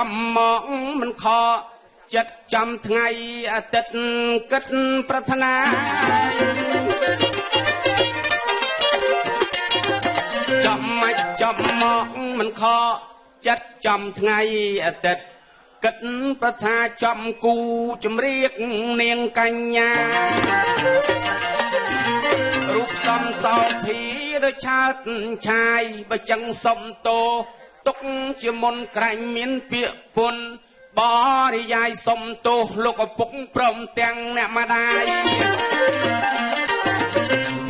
ចំមកមិនខចិត្តចំថ្ងៃអាទិត្យគិតប្រាថ្នាចំមកចំមកមិនខចិត្តចំថ្ងៃអាទិត្យគិតប្រថាចំគូជំរៀកនាងកញ្ញារូបសំសោភីដូចឆើតឆាយបើចឹងសុំតោទុកជាមុនក្រែងមានពាក្យពុនបរិយាយសុំទោសលោកឪពុកព្រមទាំងអ្នកម្ដាយ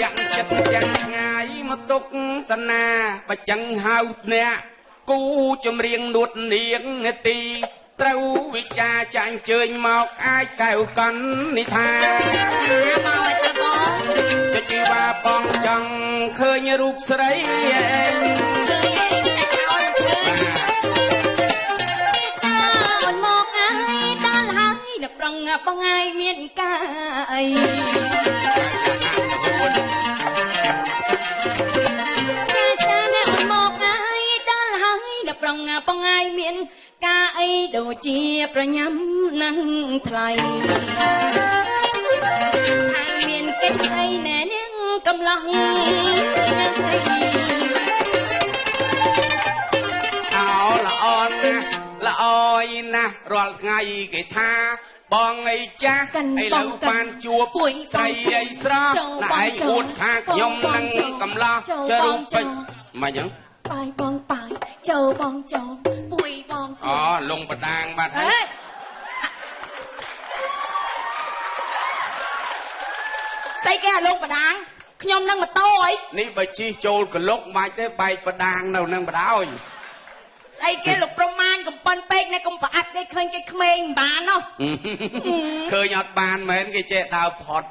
ទាំងចិត្តទាំងឆ្ងាយមកទុកសនាបើចឹងហៅអ្នកគូចម្រៀងនួតនាងនេតិត្រូវវិចារចាអញ្ជើញមកអាចកែវកណ្ឌនិថាមកឲ្យទៅបងទៅជីវ៉ាបងចង់ឃើញរូបស្រីបងឯងមានកាយចាអ្នកមកឯងដល់ហើយដល់ប្រងបងឯងមានកាយដូចជាប្រញាំនឹងថ្លៃហើយមានកិច្ចអីណែនាងកំឡោះអោល្អណាស់ល្អណាស់រាល់ថ្ងៃគេថាបងអីចាស់ឥឡូវបានជួបស្រីអីស្រស់ណាឯងអួតថាខ្ញុំនឹងកំឡោះចរូបពេជ្រមកយ៉ាងបាយបងបាយចូលបងចូលពួយបងអូលងបដាងបាត់ហើយស្អីគេអាលងបដាងខ្ញុំនឹងម៉ូតូអីនេះបើជិះចូលកលុកមិនបាច់ទេបែកបដាងនៅនឹងបដ ாய் អីគេលោកប្រមាញកំប៉ុនពេកនេះកុំប្រអាប់គេឃើញគេក្មេងមិនបានណោះឃើញអត់បានមែនគេចេះដើរផុត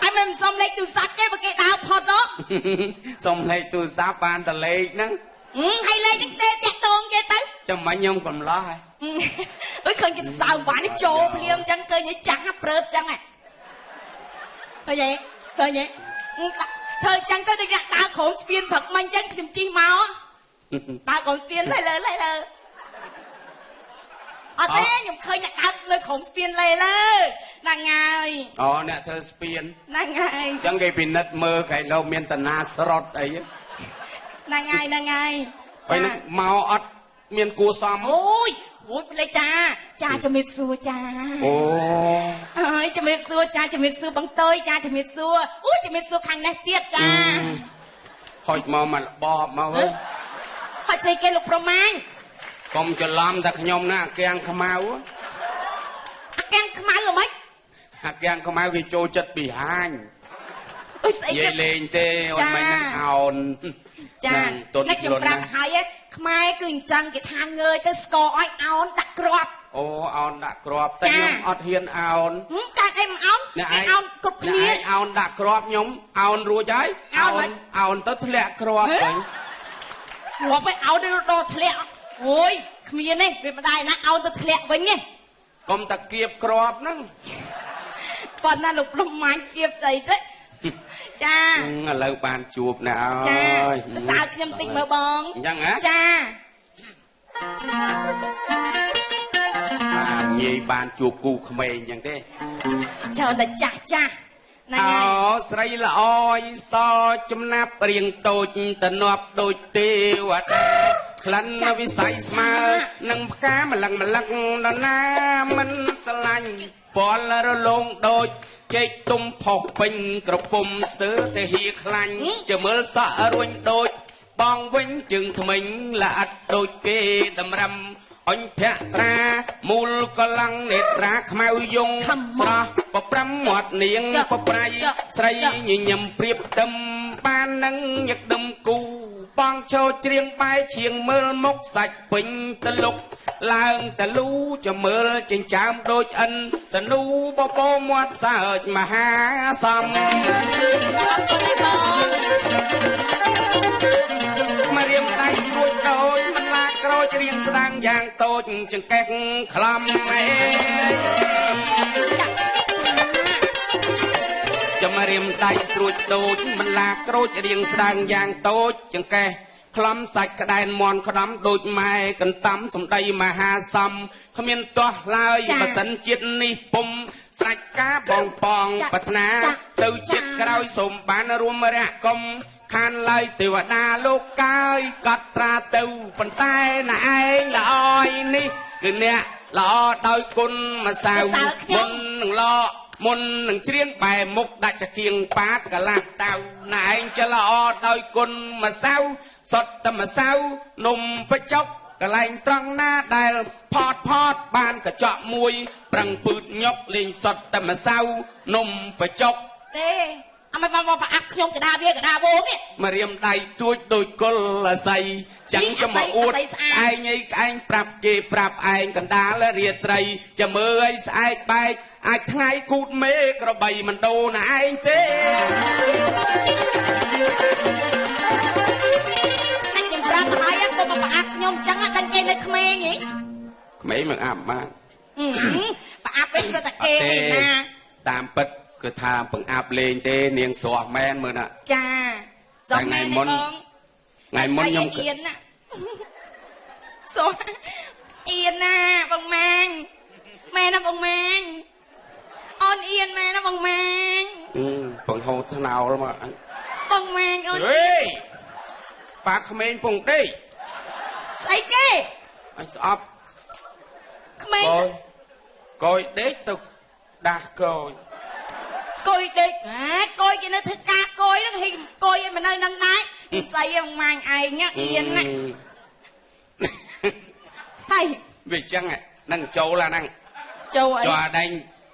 ហើយមិនសុំលេខទូរស័ព្ទគេបើគេដើរផុតហ៎សុំលេខទូរស័ព្ទបានតែលេខហ្នឹងហើយលេខហ្នឹងទេតាក់តងគេទៅចាំមិនខ្ញុំកំឡោះហើយអើយឃើញគេសើបាននេះចូលភ្លាមអញ្ចឹងឃើញឯចាស់ព្រើតអញ្ចឹងហ៎ឃើញទេធ្វើអញ្ចឹងទៅដូចអ្នកដើរក្រុមស្ពានព្រឹកមិញអញ្ចឹងខ្ញុំជិះមកដើរក្រុមស្ពានលើអត់ទេខ្ញុំឃើញអ្នកដើរលើក្រុមស្ពានលើហ្នឹងហើយអូអ្នកធ្វើស្ពានហ្នឹងហើយអញ្ចឹងគេពិនិត្យមើលកែលោមានតាណាស្រត់អីហ្នឹងហើយពេលនេះមកអត់មានគួសមអូយភ្លេចតាចាជំរាបសួរចាអូអើយជំរាបសួរចាជំរាបសួរបងតើយចាជំរាបសួរអូជំរាបសួរខាងនេះទៀតចាហុចមកមកបបមកហុចស្អីគេលោកប្រមាញ់កុំច្រឡំថាខ្ញុំណាអាគាំងខ្មៅអាគាំងខ្មៅល្មិចអាគាំងខ្មៅវាចូលចិត្តពីហាញអើយស្អីគេលេងទេអូនមិននឹងអោនចានេះខ្ញុំប្រាប់ហើយខ្មែរគឺអញ្ចឹងគេថាងើយទៅស្គរឲ្យអោនដាក់ក្របអូអោនដាក់ក្របតែខ្ញុំអត់ហ៊ានអោនកាច់អីមិនអោនគេអោនគ្រប់គ្នាអោនដាក់ក្របខ្ញុំអោនរួចហើយអោនទៅធ្លាក់ក្របវិញងាប់ឲ្យអោនទៅដល់ធ្លាក់អូយគ្មានទេវាមិនដែរណាអោនទៅធ្លាក់វិញទេកុំតាគៀបក្របហ្នឹងប៉ុន្តែលោកលំមាញ់គៀបស្អីទេចាឥឡូវបានជួបណាអើយសើខ្ញុំតិចមើលបងអញ្ចឹងហ៎ចាងាយបានជួបគូក្មេងអញ្ចឹងទេចូលតែចាស់ហ្នឹងហើយអូស្រីល្អសចំណាប់រៀងតូចតនាប់ដូចទេវតាក្លិនវិស័យស្មើនឹងផ្កាម្លឹងដល់ណាមិនស្រឡាញ់ពលរលងដូចចេកទុំផុសពេញក្រពុំស្ទើតែហៀខ្លាញ់ជមើលសក់រួញដូចបងវិញជើងថ្មិញល្អិតដូចគេតម្រឹមអញភក្ត្រាមូលកលាំងនេត្រាខ្មៅយងស្រស់បប្រាំមាត់នាងបប្រៃស្រីញញឹមព្រៀបទឹមបាននឹងញឹកដឹមគូបងឈោច្រៀងបែឈៀងមើលមុខសាច់ពេញតលុកឡើងតលូចមើលចិញ្ចើមដូចអិនតនូបបោមាត់សើចមហាសំមករៀមដៃស្រួយដូចមិនឡាក្រោចរៀងស្ដាងយ៉ាងតូចចង្កេះក្លំចាំរៀមដៃស្រួយដូចមិនឡាក្រូចរៀងស្ដាងយ៉ាងតូចចង្កេះ ក្លំសាច់ក្តែនមន់ក្តំដូចម៉ែកន្តំសំដីមហាសំគ្មានទាស់ឡើយបើសិនជាតិនេះពុំស្រេចការបងប៉ងប្រាថ្នាទៅជាតិក្រោយសូមបានរួមរកុំខានឡើយទេវតាលោកកាយកត់ត្រាទៅប៉ុន្តែណែឯងល្អយនេះគឺអ្នកល្អដោយគុណម្សៅមុននឹងឡកមុននឹងច្រៀងបែមុខដាច់ចកៀងប៉ាតកលាស់តៅណែឯងចេះល្អដោយគុណម្សៅសតតែម្សៅនំបច្ចុកកន្លែងត្រង់ណាដែលផតបានកញ្ចក់មួយប្រឹងពឺតញុកលេងសតតែម្សៅនំបច្ចុកទេអមមកប្រអាប់ខ្ញុំកដាវាកដាវោនេះមករៀមដៃទួចដូចកុលអាស័យចឹងចាំមកអួតឯងឯងប្រាប់គេប្រាប់ឯងកណ្ដាលរាត្រីចាំមើលឲ្យស្អែកបែកអាចថ្ងៃគូតមេក្របីមិនដូរណាឯងទេតែខ្ញុំប្រាប់ទៅហើយកុំមកប្រអាប់ខ្ញុំចឹងដឹងគេនៅក្មេងហីក្មេងមកអាប់បានប្រអាប់វិញសិតតែគេឯណាតាមពិតគឺថាបង្អាប់លេងទេនាងស្រស់មែនមើលណាចាថ្ងៃមុនខ្ញុំអៀនណាស្រស់អៀនណាបងម៉ាងម៉ែណាបងម៉ាងអូនអៀនម៉ែណាបងម៉ាងបង្ហូតថ្នោលមកបងម៉ាងអូនហេប៉ាក្មេងពងដេកស្អីគេអញស្អប់ក្មេងកយដេកទៅដាស់កយដេកកយគេនៅធ្វើការកយហ្នឹងហីកយឲ្យមកនៅនឹងដែរស្អីបងម៉ាងឯងអៀនណាហើយវាចឹងហ្នឹងចូលអាហ្នឹងចូលអីចូលដេញ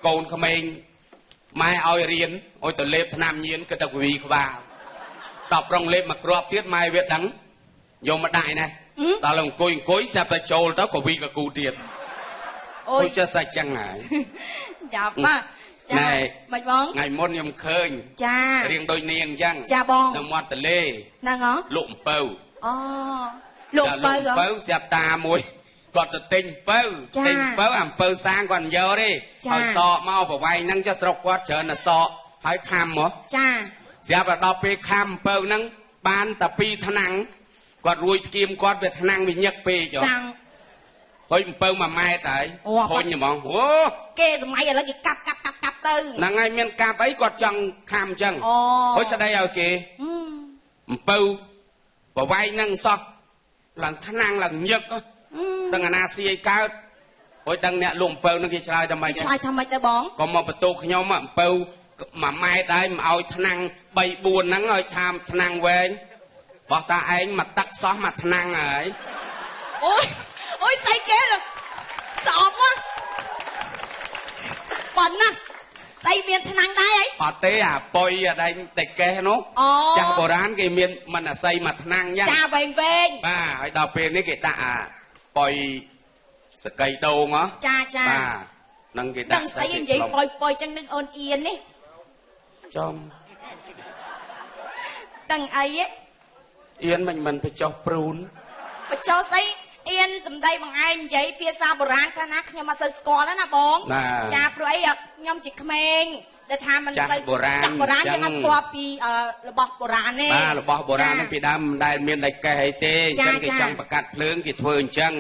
កូនក្មេងម៉ែឲ្យរៀនឲ្យទៅលេបថ្នាំញៀនគិតតែវីក្បាលដល់ប្រងលេបមកគ្រាប់ទៀតម៉ែវាដឹងយកមកដាក់ឯណាដល់អង្គុយស្រាប់តែចូលទៅក៏វីក៏គូទៀតអូយចេះសាច់ចឹងហើយយ៉ាប់បាទណែមិនបងថ្ងៃមុនខ្ញុំឃើញចារៀងដូចនាងអញ្ចឹងចាបងនៅមាត់ទន្លេហ្នឹងហ៎លក់អំពៅអូលក់អំពៅស្រាប់តាមួយគាត់ទៅទិញអំពៅអំពៅសាងគាត់មិនយកទេឲ្យសក់មកប្រវែងហ្នឹងចុះស្រុកគាត់ច្រើនតែសក់ហើយខាំហ៎ចាស្រាប់តែដល់ពេលខាំអំពៅហ្នឹងបានតែ2ថ្នាំងគាត់រួយស្គៀមគាត់វាថ្នាំងវាញឹកពេកចុះហុយអំពៅ1ម៉ែត្រហើយហុញហ្មងអូគេសម័យឥឡូវគេកាប់ទៅហ្នឹងហើយមានកាប់អីគាត់ចង់ខាំអញ្ចឹងហុយស្ដីឲ្យគេអំពៅប្រវែងហ្នឹងសោះឡើងថ្នាំងឡើងញឹកដឹងអាណាស៊ីឲ្យកើតហុយដឹងអ្នកលក់អំពៅហ្នឹងគេឆ្លើយថាម៉េចឆ្លើយថាម៉េចទៅបងក៏មកបន្ទោខ្ញុំអំពៅ1ម៉ែត្រហើយមកឲ្យថ្នាំង3 4ហ្នឹងឲ្យថាថ្នាំងវែងបោះតាឯងមកទឹកសោះមកថ្នាំងហើយអូយស្អីគេស្អប់ហ៎ប៉ុណ្ណាស្អីមានថ្នាំងដែរអីអត់ទេអាប៉ុយអាដែងតែកេះនោះចាស់បុរាណគេមានមិនអាស័យមកថ្នាំងយ៉ាងចាវែងបាទហើយដល់ពេលនេះគេដាក់អាប៉ុយសកៃដូងហ៎ចាបាទនឹងគេដាក់ស្អីនិយាយប៉ុយចឹងនឹងអូនអៀននេះចំដឹងអីអៀនមិនបញ្ចុះព្រូនបញ្ចុះស្អីអៀនសំដីបងឯងនិយាយភាសាបុរាណខ្លះណាខ្ញុំអត់សូវស្គាល់ណាបងចាព្រោះអីខ្ញុំជាក្មេងដែលថាមិនសូវចាស់បុរាណចឹងអត់ស្គាល់ពីរបស់បុរាណទេបាទរបស់បុរាណនេះពីដើមមិនដែលមានតែកេះអីទេអញ្ចឹងគេចង់បង្កាត់ភ្លើងគេធ្វើអញ្ចឹង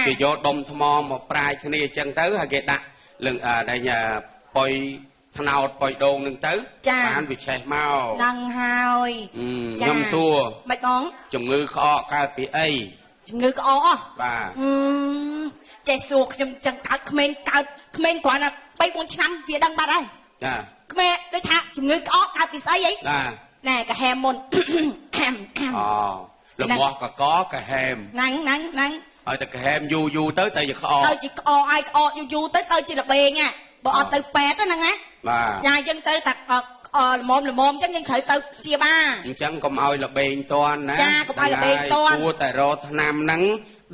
គេយកដុំថ្មមកប្រាយគ្នាអញ្ចឹងទៅហើយគេដាក់លឹងដែលប៉ុយថ្នោតប៉ុយដូងនឹងទៅបានវាឆេះមកហ្នឹងហើយខ្ញុំសួរមិនបងជំងឺក្អកកើតពីអីជំងឺក្អកបាទចេះសួរខ្ញុំចឹងកើតក្មេងគ្រាន់តែ3 4ឆ្នាំវាដឹងបាត់ហើយចាក្មេងដូចថាជំងឺក្អកកើតពីស្អីហីណែកាហែមមុនអូលមាស់កកកាហែមហ្នឹងហើយតែកាហែមយូរទៅតែជាក្អកទៅជាក្អកឲ្យក្អកយូរទៅជាល្បែងបើអត់ទៅពេទ្យហ្នឹងណាបាទចាយើងទៅតែល្មមចឹងយើងត្រូវទៅជាបាលអញ្ចឹងកុំឲ្យល្បែងតន់ណាចាកុំឲ្យល្បែងតន់គួរតែរកថ្នាំហ្នឹង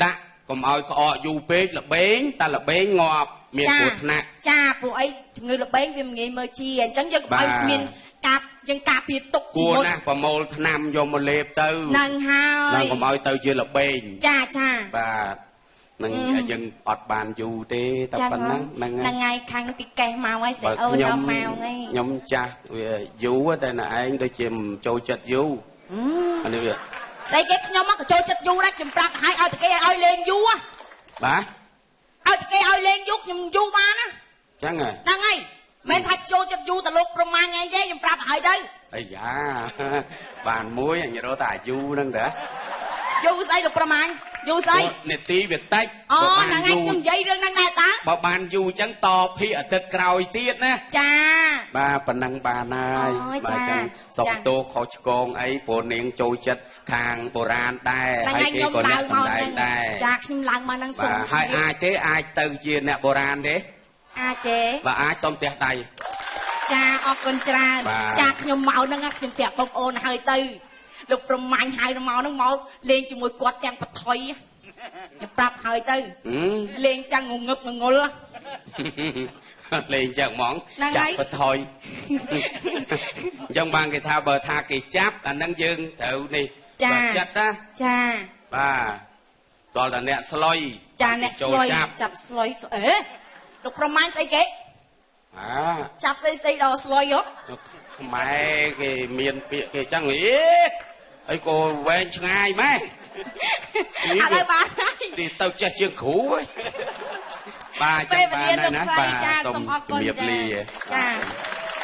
ដាក់កុំឲ្យក្អកយូរពេកល្បែងតែល្បែងងាប់មានគ្រោះថ្នាក់ចាព្រោះអីជំងឺល្បែងវាមិនងាយមើលជាអញ្ចឹងយើងកុំឲ្យមានយើងការពារទុកជាមុនគួរណាស់ប្រមូលថ្នាំយកមកលេបទៅហ្នឹងហើយកុំឲ្យទៅជាល្បែងចាបាទនឹងយើងអត់បានយូរទេតែប៉ុណ្ណឹងហ្នឹងហើយខាងពីកេះមកហើយស្រីអូនយកមកហ្នឹងខ្ញុំចាស់វាយូរតែណែឯងដូចជាចូលចិត្តយូរអានេះវា ស្អីគេខ្ញុំមកចូលចិត្តយូរណាស់ខ្ញុំប្រាប់ឲ្យតែគេឲ្យលេងយូរបាទឲ្យតែគេឲ្យលេងយូរខ្ញុំយូរបានណាចឹងហ្នឹងហើយមិនថាចូលចិត្តយូរតលោកប្រមាញ់អីទេខ្ញុំប្រាប់ឲ្យទៅអាយ៉ាបានមួយអញរត់តែអាយុហ្នឹងតើយូរស្អីលោកប្រមាញ់យូរស្អីនេតិវាតិចអូហ្នឹងហើយខ្ញុំនិយាយរឿងហ្នឹងដែរតាបើបានយូរចឹងតភាអាទិត្យក្រោយទៀតណាចាបាទប៉ុណ្ណឹងបានហើយបាទចឹងសុកតោខុសឆ្គងអីព្រោះនាងចូលចិត្តខាងបុរាណដែរហើយគេក៏អ្នកសម្ដែងដែរចាខ្ញុំឡើងមកនឹងសុំហើយអាចទេអាចទៅជាអ្នកបុរាណទេអាចទេបើអាចសុំផ្ទះដៃចាអរគុណច្រើនចាខ្ញុំមកហ្នឹងខ្ញុំប្រាប់បងប្អូនហើយទៅលោកប្រមាញ់ហៅមកហ្នឹងមកលេងជាមួយគាត់ទាំងបថុយខ្ញុំប្រាប់ហើយទៅលេងទាំងងងឹបងងុលលេងចឹងហ្មងចាប់បថុយអញ្ចឹងបានគេថាបើថាគេចាប់អាហ្នឹងយើងត្រូវនេះចាចិត្តណាចាបាទតលតាអ្នកស្លុយចាអ្នកស្លុយចាប់ស្លុយអេលោកប្រមាញ់ស្អីគេចាប់ស្អីដល់ស្លុយហ៎ខ្មែរគេមានពាក្យគេចឹងអីហើយក៏វែងឆ្ងាយម៉ែអត់ឲ្យបានទីទៅចេះជាងគ្រូហ៎បាទចាំបានហើយណាបាទសូមជម្រាបលាចា